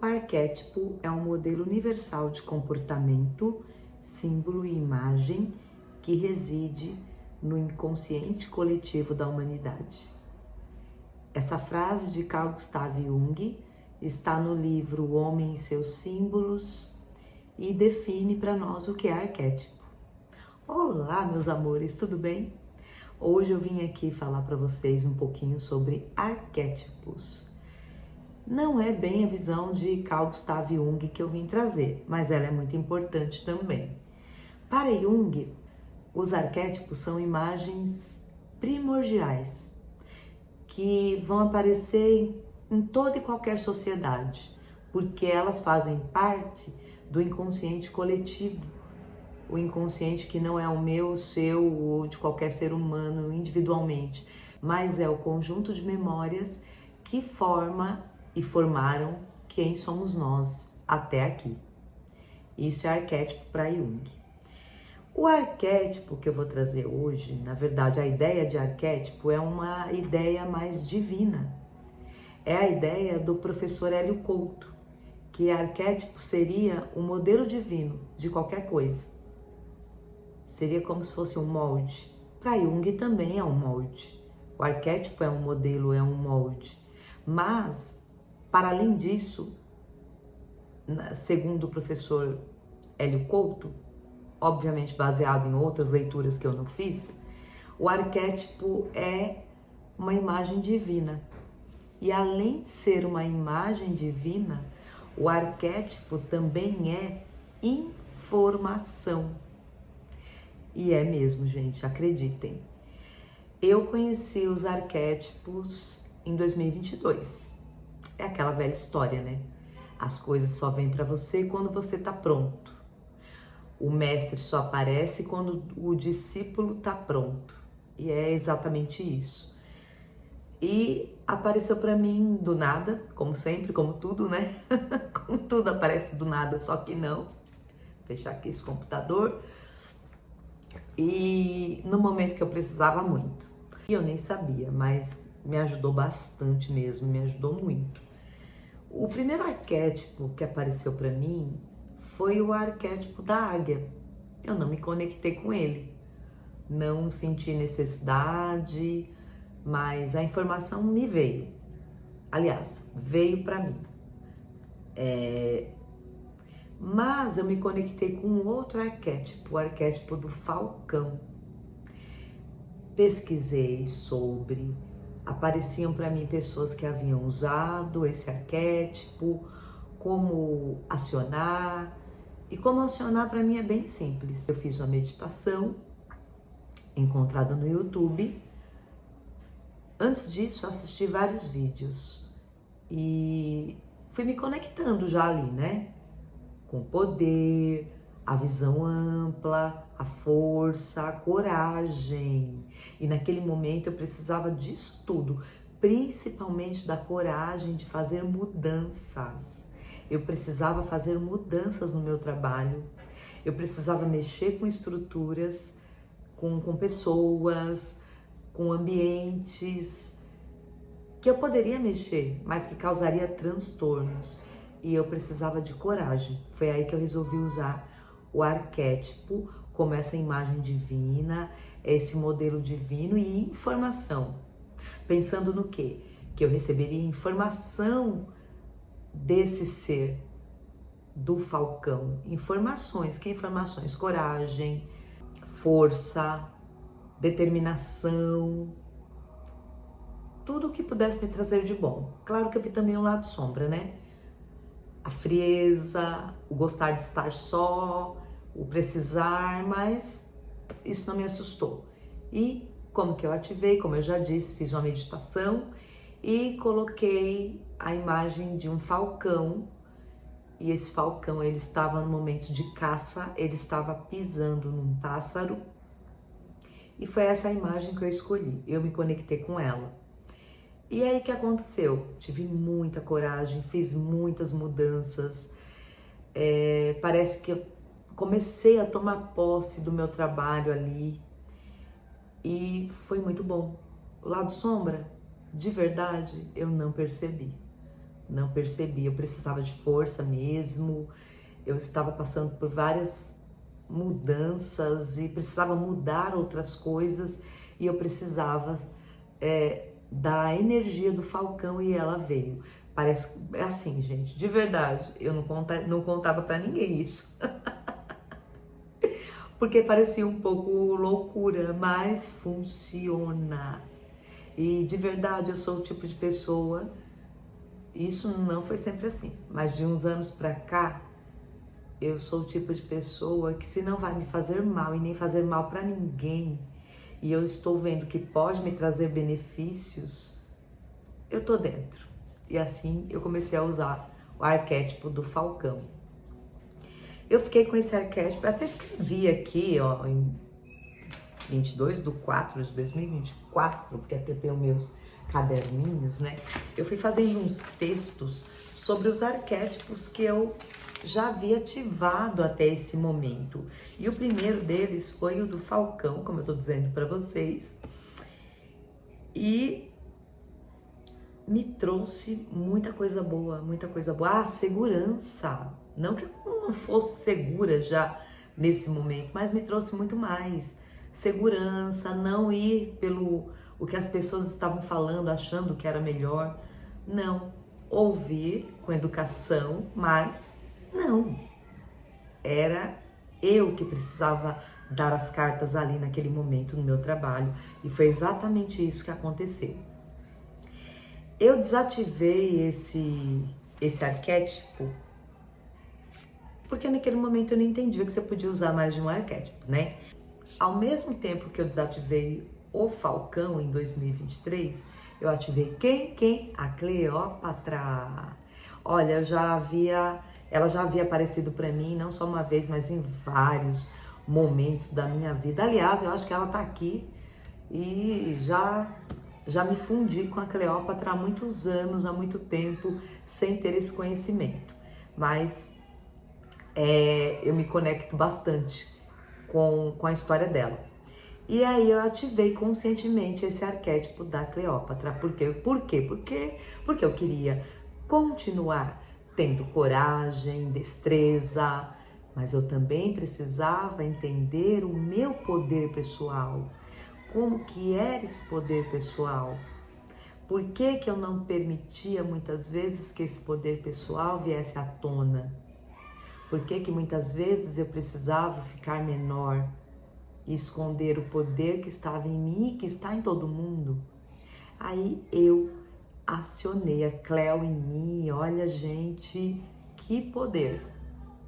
O arquétipo é um modelo universal de comportamento, símbolo e imagem que reside no inconsciente coletivo da humanidade. Essa frase de Carl Gustav Jung está no livro O Homem e seus Símbolos e define para nós o que é arquétipo. Olá, meus amores, tudo bem? Hoje eu vim aqui falar para vocês um pouquinho sobre arquétipos. Não é bem a visão de Carl Gustav Jung que eu vim trazer, mas ela é muito importante também. Para Jung, os arquétipos são imagens primordiais que vão aparecer em toda e qualquer sociedade, porque elas fazem parte do inconsciente coletivo, o inconsciente que não é o meu, o seu ou de qualquer ser humano individualmente, mas é o conjunto de memórias que forma e formaram quem somos nós até aqui. Isso é arquétipo para Jung. O arquétipo que eu vou trazer hoje, na verdade, a ideia de arquétipo é uma ideia mais divina. É a ideia do professor Hélio Couto, que arquétipo seria o modelo divino de qualquer coisa. Seria como se fosse um molde. Para Jung também é um molde. O arquétipo é um modelo, é um molde. Mas, para além disso, segundo o professor Hélio Couto, obviamente baseado em outras leituras que eu não fiz, o arquétipo é uma imagem divina. E além de ser uma imagem divina, o arquétipo também é informação. E é mesmo, gente, acreditem. Eu conheci os arquétipos em 2022. É aquela velha história, né? As coisas só vêm para você quando você tá pronto. O mestre só aparece quando o discípulo tá pronto. E é exatamente isso. E apareceu para mim do nada, como sempre, como tudo, né? Como tudo aparece do nada, só que não. Vou fechar aqui esse computador. E no momento que eu precisava muito. E eu nem sabia, mas me ajudou bastante mesmo, me ajudou muito. O primeiro arquétipo que apareceu para mim foi o arquétipo da águia. Eu não me conectei com ele, não senti necessidade, mas a informação me veio. Aliás, veio para mim. Mas eu me conectei com um outro arquétipo, o arquétipo do falcão. Pesquisei sobre, apareciam para mim pessoas que haviam usado esse arquétipo, como acionar. E como acionar para mim é bem simples. Eu fiz uma meditação encontrada no YouTube. Antes disso, assisti vários vídeos e fui me conectando já ali, né? Com o poder, a visão ampla, a força, a coragem. E naquele momento eu precisava disso tudo, principalmente da coragem de fazer mudanças. Eu precisava fazer mudanças no meu trabalho, eu precisava mexer com estruturas, com pessoas, com ambientes que eu poderia mexer, mas que causaria transtornos. E eu precisava de coragem. Foi aí que eu resolvi usar o arquétipo como essa imagem divina, esse modelo divino e informação. Pensando no quê? Que eu receberia informação desse ser, do falcão. Informações, que informações? Coragem, força, determinação, tudo o que pudesse me trazer de bom. Claro que eu vi também o lado sombra, né? A frieza, o gostar de estar só, o precisar, mas isso não me assustou. E como que eu ativei, como eu já disse, fiz uma meditação e coloquei a imagem de um falcão. E esse falcão, ele estava no momento de caça, ele estava pisando num pássaro. E foi essa imagem que eu escolhi, eu me conectei com ela. E aí o que aconteceu? Tive muita coragem, fiz muitas mudanças. Parece que eu comecei a tomar posse do meu trabalho ali e foi muito bom. O lado sombra, de verdade, eu não percebi. não percebi. Eu precisava de força mesmo, eu estava passando por várias mudanças e precisava mudar outras coisas e eu precisava da energia do Falcão e ela veio. Parece é assim, gente, de verdade, eu não contava pra ninguém isso. Porque parecia um pouco loucura, mas funciona. E de verdade eu sou o tipo de pessoa, isso não foi sempre assim, mas de uns anos pra cá, eu sou o tipo de pessoa que se não vai me fazer mal e nem fazer mal pra ninguém, e eu estou vendo que pode me trazer benefícios, eu tô dentro. E assim eu comecei a usar o arquétipo do Falcão. Eu fiquei com esse arquétipo, até escrevi aqui, ó, em 22/4/2024, porque aqui eu tenho meus caderninhos, né? Eu fui fazendo uns textos sobre os arquétipos que eu já havia ativado até esse momento. E o primeiro deles foi o do Falcão, como eu tô dizendo para vocês. E me trouxe muita coisa boa, muita coisa boa. Ah, segurança. Não que eu não fosse segura já nesse momento, mas me trouxe muito mais segurança, não ir pelo o que as pessoas estavam falando, achando que era melhor. Não, ouvir com educação, mas não. Era eu que precisava dar as cartas ali naquele momento no meu trabalho, e foi exatamente isso que aconteceu. Eu desativei esse arquétipo porque naquele momento eu não entendia que você podia usar mais de um arquétipo, né? Ao mesmo tempo que eu desativei o Falcão em 2023, eu ativei quem? A Cleópatra. Olha, ela já havia aparecido para mim não só uma vez, mas em vários momentos da minha vida. Aliás, eu acho que ela tá aqui e já me fundi com a Cleópatra há muitos anos, há muito tempo, sem ter esse conhecimento. Mas eu me conecto bastante com a história dela. E aí eu ativei conscientemente esse arquétipo da Cleópatra. Por quê? Porque eu queria continuar tendo coragem, destreza, mas eu também precisava entender o meu poder pessoal. Como que era esse poder pessoal? Por que que eu não permitia muitas vezes que esse poder pessoal viesse à tona? Por que que muitas vezes eu precisava ficar menor e esconder o poder que estava em mim e que está em todo mundo? Aí eu acionei a Cleo em mim, olha gente, que poder,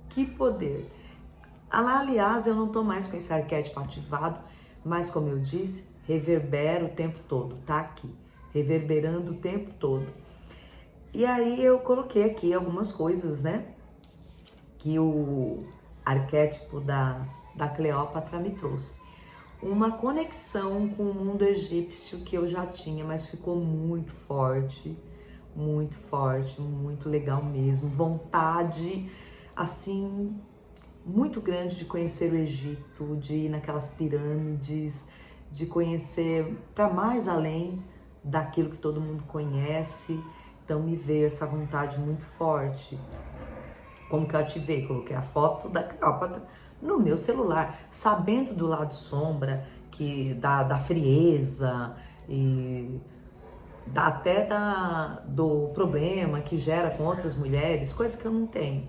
que poder. Aliás, eu não estou mais com esse arquétipo ativado, mas como eu disse, reverbera o tempo todo, tá aqui, reverberando o tempo todo. E aí eu coloquei aqui algumas coisas, né, que o arquétipo da Cleópatra me trouxe. Uma conexão com o mundo egípcio que eu já tinha, mas ficou muito forte, muito legal mesmo. Vontade, assim, muito grande de conhecer o Egito, de ir naquelas pirâmides, de conhecer para mais além daquilo que todo mundo conhece. Então me veio essa vontade muito forte. Como que eu ativei? Coloquei a foto da Cleópatra no meu celular, sabendo do lado sombra, que da frieza e até do problema que gera com outras mulheres, coisa que eu não tenho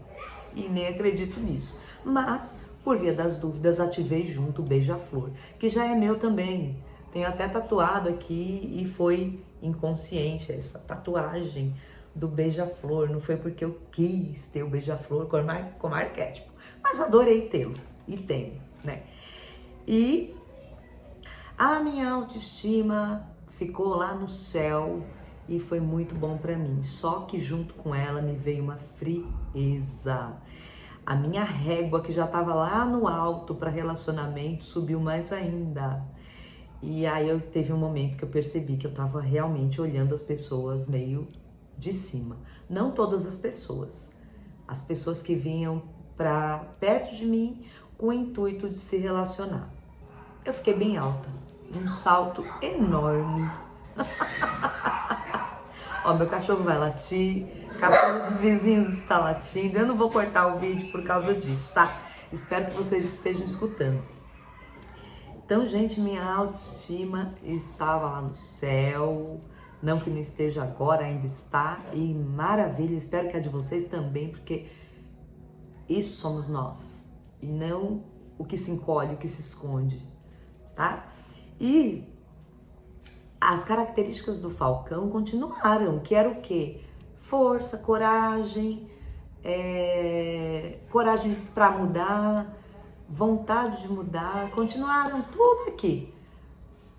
e nem acredito nisso. Mas, por via das dúvidas, ativei junto o beija-flor, que já é meu também. Tenho até tatuado aqui e foi inconsciente essa tatuagem do beija-flor. Não foi porque eu quis ter o beija-flor como arquétipo, mas adorei tê-lo e tenho, né? E a minha autoestima ficou lá no céu e foi muito bom para mim. Só que junto com ela me veio uma frieza. A minha régua, que já estava lá no alto para relacionamento, subiu mais ainda. E aí teve um momento que eu percebi que eu estava realmente olhando as pessoas meio de cima. Não todas as pessoas. As pessoas que vinham para perto de mim com o intuito de se relacionar. Eu fiquei bem alta, um salto enorme. Ó, meu cachorro vai latir, cachorro dos vizinhos está latindo. Eu não vou cortar o vídeo por causa disso, tá? Espero que vocês estejam escutando. Então, gente, minha autoestima estava lá no céu. Não que não esteja agora, ainda está. E maravilha, espero que a de vocês também, porque isso somos nós. E não o que se encolhe, o que se esconde, tá? E as características do Falcão continuaram, que era o quê? Força, coragem, coragem para mudar, vontade de mudar, continuaram tudo aqui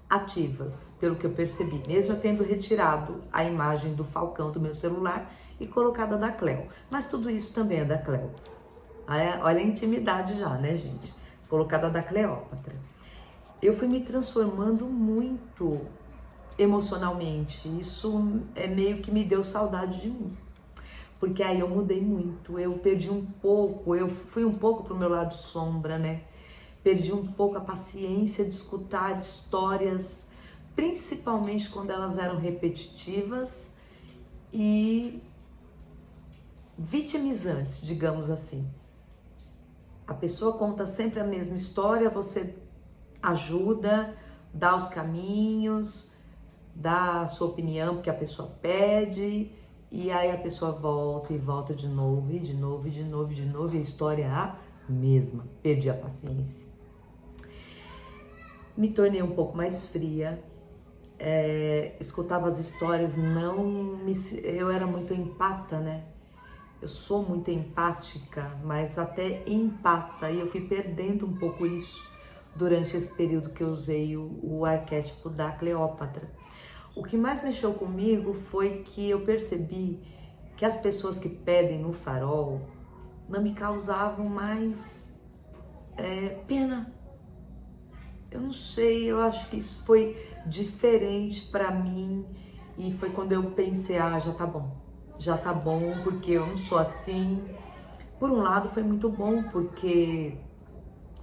ativas, pelo que eu percebi, mesmo eu tendo retirado a imagem do Falcão do meu celular e colocado a da Cleo. Mas tudo isso também é da Cleo. Olha a intimidade já, né, gente? Colocada da Cleópatra. Eu fui me transformando muito emocionalmente. Isso meio que me deu saudade de mim. Porque aí eu mudei muito, eu perdi um pouco, eu fui um pouco pro meu lado sombra, né? Perdi um pouco a paciência de escutar histórias, principalmente quando elas eram repetitivas e vitimizantes, digamos assim. A pessoa conta sempre a mesma história, você ajuda, dá os caminhos, dá a sua opinião porque a pessoa pede, e aí a pessoa volta e volta de novo, e de novo, e de novo, e de novo, e a história é a mesma. Perdi a paciência. Me tornei um pouco mais fria, escutava as histórias, eu era muito empata, né? Eu sou muito empática, mas até empata, e eu fui perdendo um pouco isso durante esse período que eu usei o arquétipo da Cleópatra. O que mais mexeu comigo foi que eu percebi que as pessoas que pedem no farol não me causavam mais pena. Eu não sei, eu acho que isso foi diferente para mim e foi quando eu pensei, já tá bom, porque eu não sou assim. Por um lado foi muito bom, porque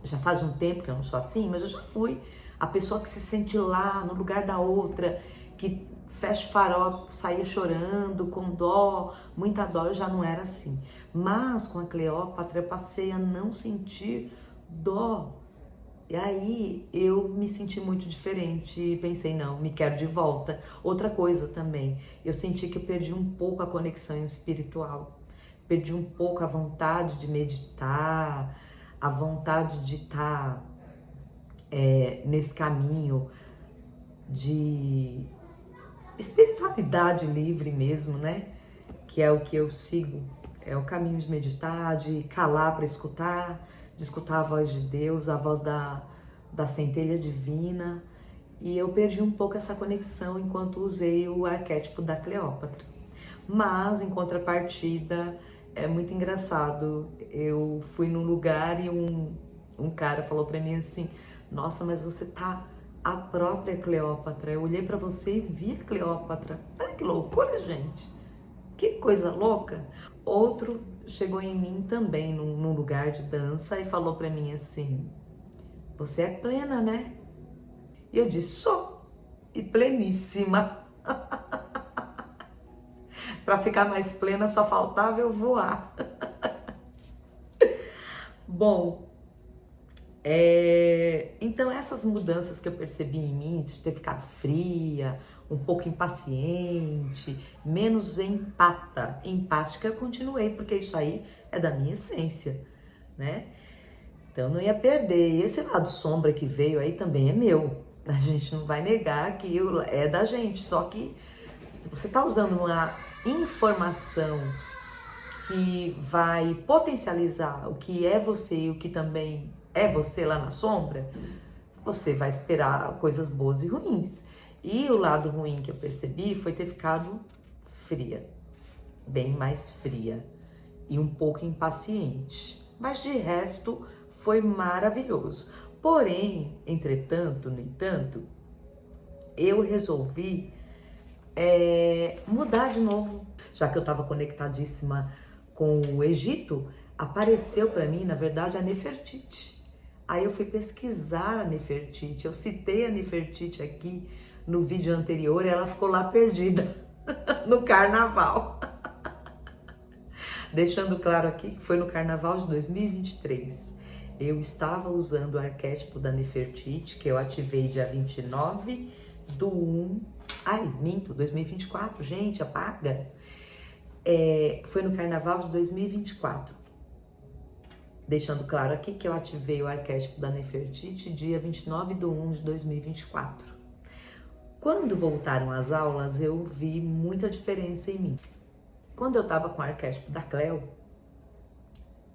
já faz um tempo que eu não sou assim, mas eu já fui a pessoa que se sente lá no lugar da outra, que fecha o farol, saía chorando, com dó, muita dó, eu já não era assim. Mas com a Cleópatra eu passei a não sentir dó. E aí eu me senti muito diferente e pensei, não, me quero de volta. Outra coisa também, eu senti que eu perdi um pouco a conexão espiritual, perdi um pouco a vontade de meditar, a vontade de estar nesse caminho de espiritualidade livre mesmo, né? Que é o que eu sigo, é o caminho de meditar, de calar para escutar, de escutar a voz de Deus, a voz da centelha divina, e eu perdi um pouco essa conexão enquanto usei o arquétipo da Cleópatra. Mas, em contrapartida, é muito engraçado, eu fui num lugar e um cara falou pra mim assim, nossa, mas você tá a própria Cleópatra. Eu olhei pra você e vi a Cleópatra. Olha que loucura, gente! Que coisa louca! Outro chegou em mim também num lugar de dança e falou pra mim assim, você é plena, né? E eu disse, sou, e pleníssima. Para ficar mais plena só faltava eu voar. Bom, então essas mudanças que eu percebi em mim, de ter ficado fria, um pouco impaciente, menos empática, eu continuei, porque isso aí é da minha essência, né? Então eu não ia perder. E esse lado sombra que veio aí também é meu. A gente não vai negar que é da gente, só que se você está usando uma informação que vai potencializar o que é você e o que também é você lá na sombra, você vai esperar coisas boas e ruins. E o lado ruim que eu percebi foi ter ficado fria, bem mais fria e um pouco impaciente. Mas de resto foi maravilhoso. Porém, entretanto, no entanto, eu resolvi mudar de novo. Já que eu estava conectadíssima com o Egito, apareceu para mim, na verdade, a Nefertiti. Aí eu fui pesquisar a Nefertiti, eu citei a Nefertiti aqui no vídeo anterior e ela ficou lá perdida no carnaval. Deixando claro aqui que foi no Carnaval de 2023. Eu estava usando o arquétipo da Nefertiti, que eu ativei dia 29/1. Ai, minto, 2024, gente, apaga. Foi no Carnaval de 2024. Deixando claro aqui que eu ativei o arquétipo da Nefertiti dia 29/1 de 2024. Quando voltaram as aulas, eu vi muita diferença em mim. Quando eu estava com o arquétipo da Cleo,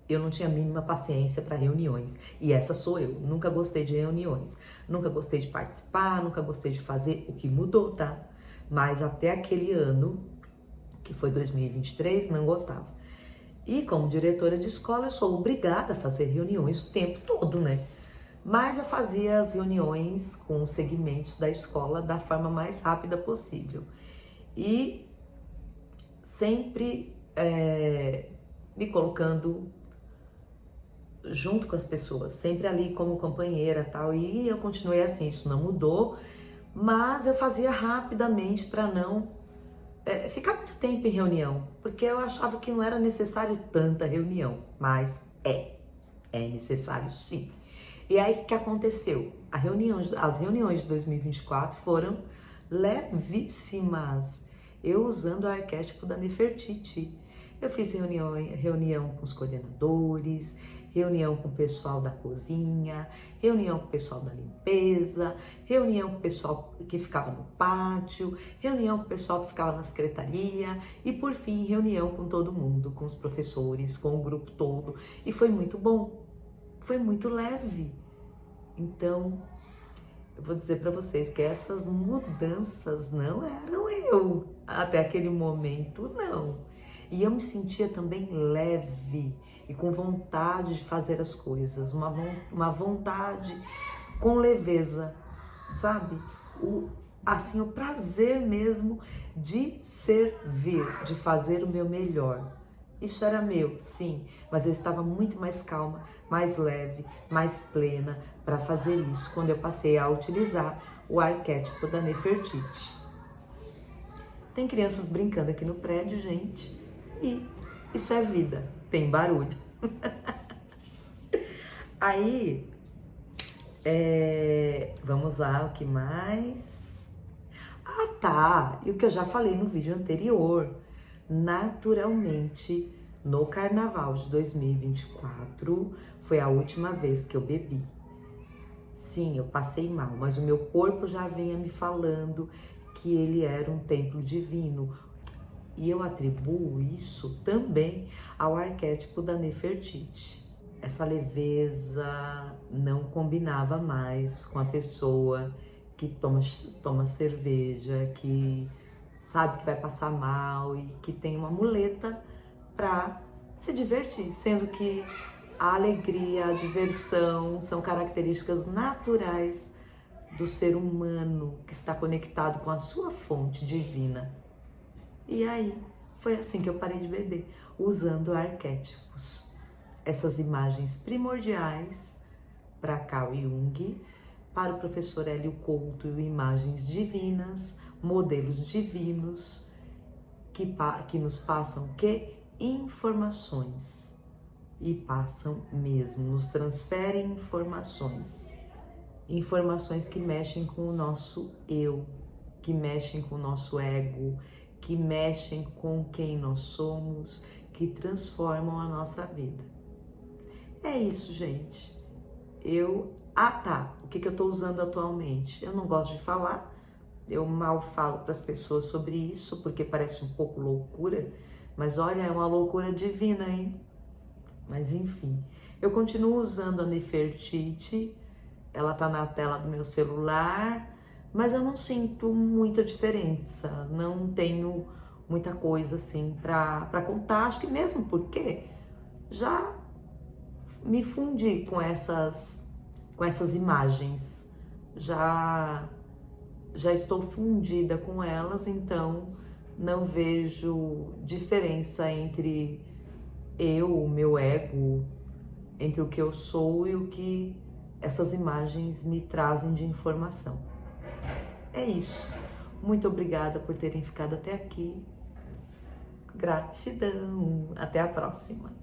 eu não tinha a mínima paciência para reuniões. E essa sou eu. Nunca gostei de reuniões. Nunca gostei de participar, nunca gostei de fazer. O que mudou, tá? Mas até aquele ano, que foi 2023, não gostava. E como diretora de escola, eu sou obrigada a fazer reuniões o tempo todo, né? Mas eu fazia as reuniões com os segmentos da escola da forma mais rápida possível. E sempre me colocando junto com as pessoas, sempre ali como companheira e tal. E eu continuei assim, isso não mudou, mas eu fazia rapidamente para não ficar muito tempo em reunião, porque eu achava que não era necessário tanta reunião, mas é necessário sim. E aí o que aconteceu? As reuniões de 2024 foram levíssimas. Eu usando o arquétipo da Nefertiti. Eu fiz reunião com os coordenadores, reunião com o pessoal da cozinha, reunião com o pessoal da limpeza, reunião com o pessoal que ficava no pátio, reunião com o pessoal que ficava na secretaria e, por fim, reunião com todo mundo, com os professores, com o grupo todo. E foi muito bom, foi muito leve. Então, eu vou dizer para vocês que essas mudanças não eram eu até aquele momento, não. E eu me sentia também leve e com vontade de fazer as coisas, uma vontade com leveza, sabe? O prazer mesmo de servir, de fazer o meu melhor. Isso era meu, sim, mas eu estava muito mais calma, mais leve, mais plena para fazer isso quando eu passei a utilizar o arquétipo da Nefertiti. Tem crianças brincando aqui no prédio, gente, e isso é vida, tem barulho. Aí, vamos lá, o que mais? Ah, tá, e o que eu já falei no vídeo anterior. Naturalmente, no Carnaval de 2024, foi a última vez que eu bebi. Sim, eu passei mal, mas o meu corpo já vinha me falando que ele era um templo divino. E eu atribuo isso também ao arquétipo da Nefertiti. Essa leveza não combinava mais com a pessoa que toma cerveja, que sabe que vai passar mal e que tem uma muleta para se divertir, sendo que a alegria, a diversão são características naturais do ser humano que está conectado com a sua fonte divina. E aí, foi assim que eu parei de beber, usando arquétipos, essas imagens primordiais para Carl Jung, para o professor Hélio Couto, imagens divinas, modelos divinos que nos passam o quê? Informações. E passam mesmo, nos transferem informações. Informações que mexem com o nosso eu, que mexem com o nosso ego, que mexem com quem nós somos, que transformam a nossa vida. É isso, gente. O que eu estou usando atualmente? Eu não gosto de falar, eu mal falo para as pessoas sobre isso, porque parece um pouco loucura, mas olha, é uma loucura divina, hein? Mas enfim, eu continuo usando a Nefertiti, ela tá na tela do meu celular, mas eu não sinto muita diferença, não tenho muita coisa assim para contar, acho que mesmo porque já me fundi com essas imagens, já estou fundida com elas, então não vejo diferença entre eu, o meu ego, entre o que eu sou e o que essas imagens me trazem de informação. É isso. Muito obrigada por terem ficado até aqui. Gratidão. Até a próxima.